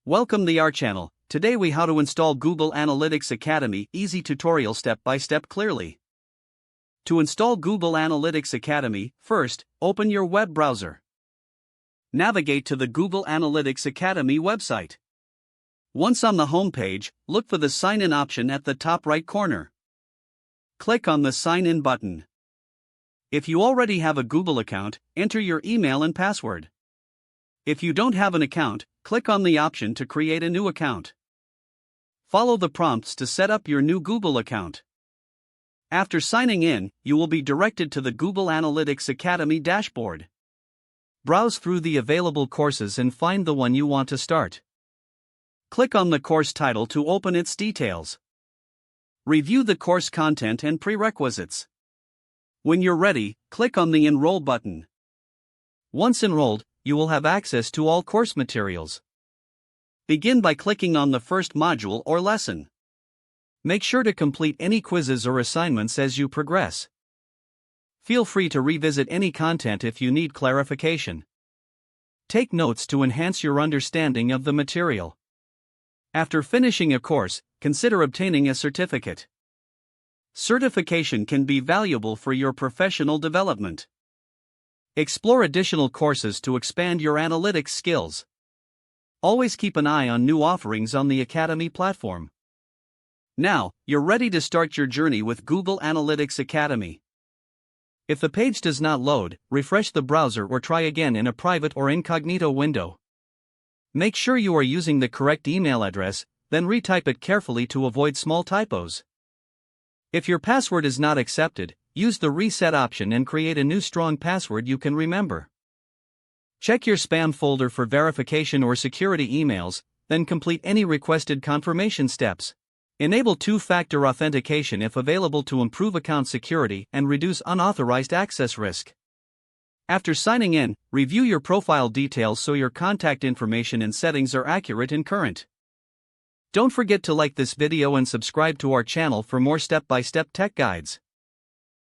Welcome to our channel. Today we how to install Google Analytics Academy easy tutorial step by step clearly. To install Google Analytics Academy, first, open your web browser. Navigate to the Google Analytics Academy website. Once on the home page, look for the sign in option at the top right corner. Click on the sign in button. If you already have a Google account, enter your email and password. If you don't have an account, click on the option to create a new account. Follow the prompts to set up your new Google account. After signing in, you will be directed to the Google Analytics Academy dashboard. Browse through the available courses and find the one you want to start. Click on the course title to open its details. Review the course content and prerequisites. When you're ready, click on the Enroll button. Once enrolled, you will have access to all course materials. Begin by clicking on the first module or lesson. Make sure to complete any quizzes or assignments as you progress. Feel free to revisit any content if you need clarification. Take notes to enhance your understanding of the material. After finishing a course, consider obtaining a certificate. Certification can be valuable for your professional development. Explore additional courses to expand your analytics skills. Always keep an eye on new offerings on the Academy platform. Now, you're ready to start your journey with Google Analytics Academy. If the page does not load, refresh the browser or try again in a private or incognito window. Make sure you are using the correct email address, then retype it carefully to avoid small typos. If your password is not accepted, use the reset option and create a new strong password you can remember. Check your spam folder for verification or security emails, then complete any requested confirmation steps. Enable two-factor authentication if available to improve account security and reduce unauthorized access risk. After signing in, review your profile details so your contact information and settings are accurate and current. Don't forget to like this video and subscribe to our channel for more step-by-step tech guides.